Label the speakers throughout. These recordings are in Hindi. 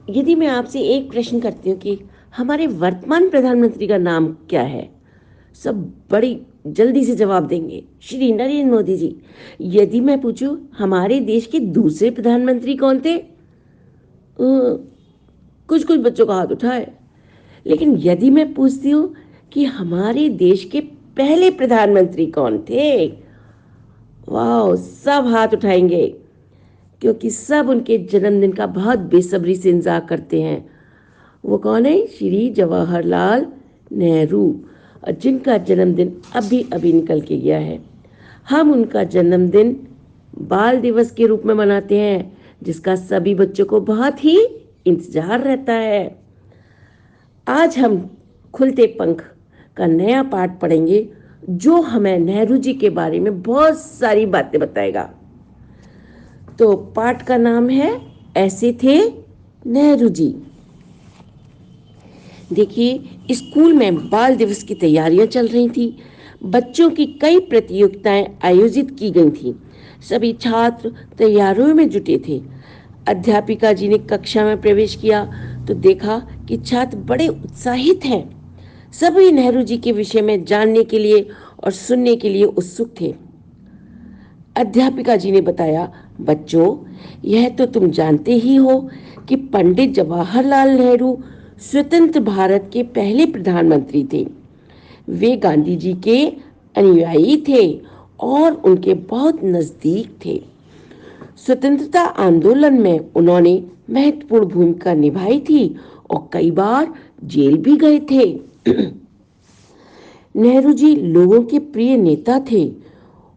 Speaker 1: यदि मैं आपसे एक प्रश्न करती हूँ कि हमारे वर्तमान प्रधानमंत्री का नाम क्या है? सब बड़ी जल्दी से जवाब देंगे, श्री नरेंद्र मोदी जी। यदि मैं पूछूं हमारे देश के दूसरे प्रधानमंत्री कौन थे? कुछ कुछ बच्चों का हाथ उठाए। लेकिन यदि मैं पूछती हूँ कि हमारे देश के पहले प्रधानमंत्री कौन थे? वाह, सब हाथ उठाएंगे, क्योंकि सब उनके जन्मदिन का बहुत बेसब्री से इंतजार करते हैं। वो कौन है? श्री जवाहरलाल नेहरू, और जिनका जन्मदिन अभी अभी निकल के गया है। हम उनका जन्मदिन बाल दिवस के रूप में मनाते हैं, जिसका सभी बच्चों को बहुत ही इंतजार रहता है। आज हम खुलते पंख का नया पाठ पढ़ेंगे, जो हमें नेहरू जी के बारे में बहुत सारी बातें बताएगा। तो पाठ का नाम है ऐसे थे नेहरू जी। देखिए, स्कूल में बाल दिवस की तैयारियां चल रही थी। बच्चों की कई प्रतियोगिताएं आयोजित की गई थी। सभी छात्र तैयारियों में जुटे थे। अध्यापिका जी ने कक्षा में प्रवेश किया तो देखा कि छात्र बड़े उत्साहित हैं। सभी नेहरू जी के विषय में जानने के लिए और सुनने के लिए उत्सुक थे। अध्यापिका जी ने बताया, बच्चों, यह तो तुम जानते ही हो कि पंडित जवाहरलाल नेहरू स्वतंत्र भारत के पहले प्रधानमंत्री थे। वे गांधी जी के अनुयायी थे और उनके बहुत नजदीक थे। स्वतंत्रता आंदोलन में उन्होंने महत्वपूर्ण भूमिका निभाई थी और कई बार जेल भी गए थे। नेहरू जी लोगों के प्रिय नेता थे।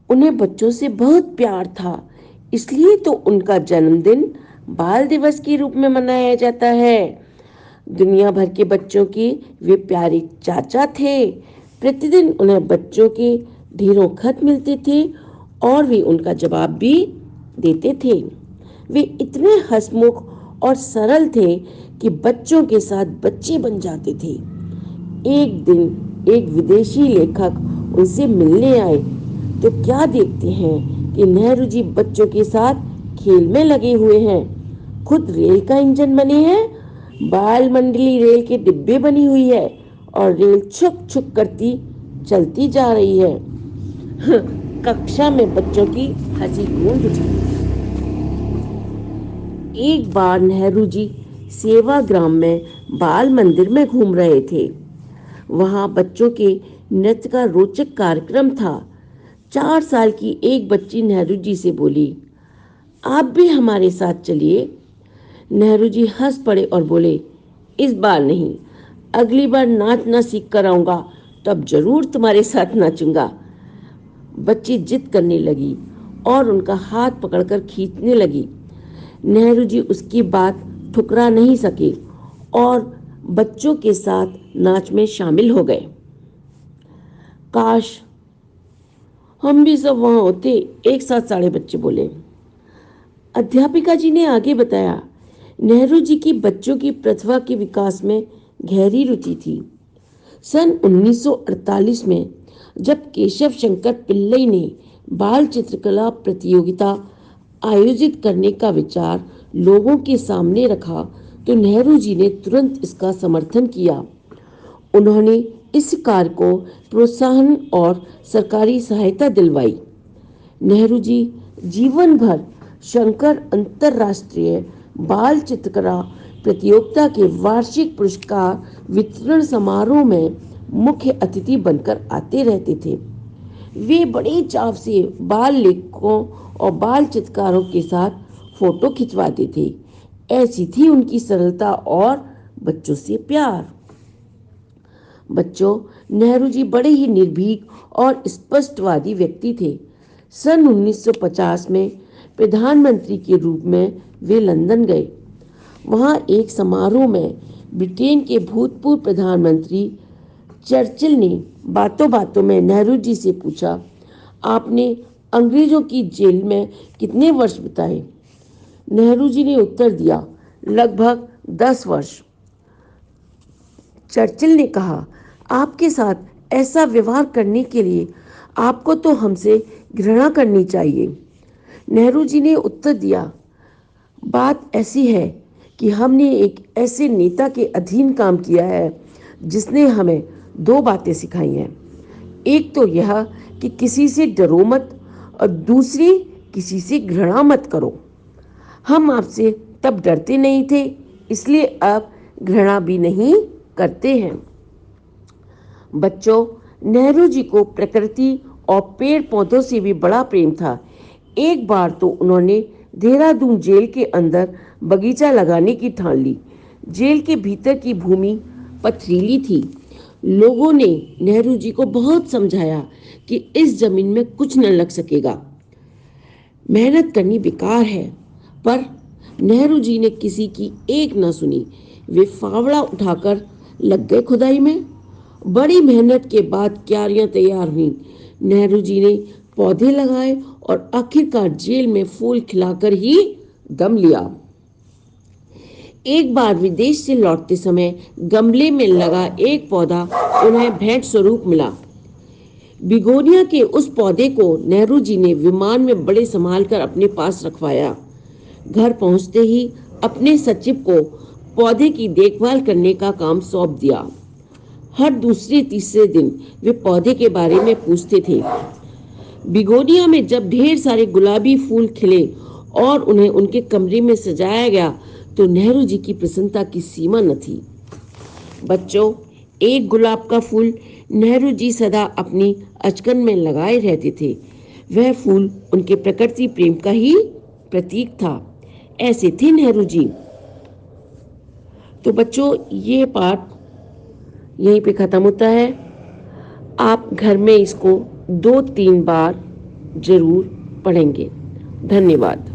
Speaker 1: उन्हें बच्चों से बहुत प्यार था, इसलिए तो उनका जन्मदिन बाल दिवस के रूप में मनाया जाता है। दुनिया भर के बच्चों के वे प्यारे चाचा थे। प्रतिदिन उन्हें बच्चों के ढेरों खत मिलते थे और वे उनका जवाब भी देते थे। वे इतने हंसमुख और सरल थे कि बच्चों के साथ बच्चे बन जाते थे। एक दिन एक विदेशी लेखक उनसे मिलने आए तो क्या देखते हैं कि नेहरू जी बच्चों के साथ खेल में लगे हुए हैं। खुद रेल का इंजन बने हैं, बाल मंडली रेल के डिब्बे बनी हुई है और रेल छुक छुक करती चलती जा रही है। कक्षा में बच्चों की हंसी गूंज उठी। एक बार नेहरू जी सेवाग्राम में बाल मंदिर में घूम रहे थे। वहां बच्चों के नृत्य का रोचक कार्यक्रम था। 4 साल की एक बच्ची नेहरू जी से बोली, आप भी हमारे साथ चलिए। नेहरू जी हंस पड़े और बोले, इस बार नहीं, अगली बार नाचना सीख कर आऊंगा, तब जरूर तुम्हारे साथ नाचूंगा। बच्ची जिद करने लगी और उनका हाथ पकड़कर खींचने लगी। नेहरू जी उसकी बात ठुकरा नहीं सके और बच्चों के साथ नाच में शामिल हो गए। काश हम भी सब वहां होते, एक साथ सारे बच्चे बोले। अध्यापिका जी ने आगे बताया, नेहरू जी की बच्चों की प्रतिभा के विकास में गहरी रुचि थी। सन 1948 में जब केशव शंकर पिल्लई ने बाल चित्रकला प्रतियोगिता आयोजित करने का विचार लोगों के सामने रखा तो नेहरू जी ने तुरंत इसका समर्थन किया। उन्होंने इस कार्य को प्रोत्साहन और सरकारी सहायता दिलवाई। नेहरू जी जीवन भर शंकर अंतर्राष्ट्रीय बाल चित्रकला प्रतियोगिता के वार्षिक पुरस्कार वितरण समारोह में मुख्य अतिथि बनकर आते रहते थे। वे बड़े चाव से बाल लेखकों और बाल चित्रकारों के साथ फोटो खिंचवाते थे। ऐसी थी उनकी सरलता और बच्चों से प्यार। बच्चों, नेहरू जी बड़े ही निर्भीक और स्पष्टवादी व्यक्ति थे। सन 1950 में प्रधानमंत्री के रूप में वे लंदन गए। वहां एक समारोह में ब्रिटेन के भूतपूर्व प्रधानमंत्री चर्चिल ने बातों बातों में नेहरू जी से पूछा, आपने अंग्रेजों की जेल में कितने वर्ष बिताए? नेहरू जी ने उत्तर दिया, लगभग 10 वर्ष। चर्चिल ने कहा, आपके साथ ऐसा व्यवहार करने के लिए आपको तो हमसे घृणा करनी चाहिए। नेहरू जी ने उत्तर दिया, बात ऐसी है कि हमने एक ऐसे नेता के अधीन काम किया है जिसने हमें दो बातें सिखाई हैं। एक तो यह कि किसी से डरो मत और दूसरी किसी से घृणा मत करो। हम आपसे तब डरते नहीं थे, इसलिए अब घृणा भी नहीं करते हैं। बच्चों, नेहरू जी को प्रकृति और पेड़ पौधों से भी बड़ा प्रेम था। एक बार तो उन्होंने देहरादून जेल के अंदर बगीचा लगाने की ठान ली। जेल के भीतर की भूमि पथरीली थी। लोगों ने नेहरू जी को बहुत समझाया कि इस जमीन में कुछ न लग सकेगा, मेहनत करनी बेकार है, पर नेहरू जी ने किसी की एक न सुनी। वे फावड़ा उठाकर लग गए खुदाई में। बड़ी मेहनत के बाद क्यारियां तैयार हुई। नेहरू जी ने पौधे लगाए और आखिरकार जेल में फूल खिलाकर ही दम लिया। एक बार विदेश से लौटते समय गमले में लगा एक पौधा उन्हें भेंट स्वरूप मिला। बिगोनिया के उस पौधे को नेहरू जी ने विमान में बड़े संभाल कर अपने पास रखवाया। घर पहुंचते ही अपने सचिव को पौधे की देखभाल करने का काम सौंप दिया। हर दूसरे तीसरे दिन वे पौधे के बारे में पूछते थे। बिगोनिया में जब ढेर सारे गुलाबी फूल खिले और उन्हें उनके कमरे में सजाया गया तो नेहरू जी की प्रसन्नता की सीमा न थी। बच्चों, एक गुलाब का फूल नेहरू जी सदा अपनी अचकन में लगाए रहते थे। वह फूल उनके प्रकृति प्रेम का ही प्रतीक था। ऐसे थे नेहरू जी। तो बच्चों, ये पाठ यहीं पे खत्म होता है। आप घर में इसको 2-3 बार जरूर पढ़ेंगे। धन्यवाद।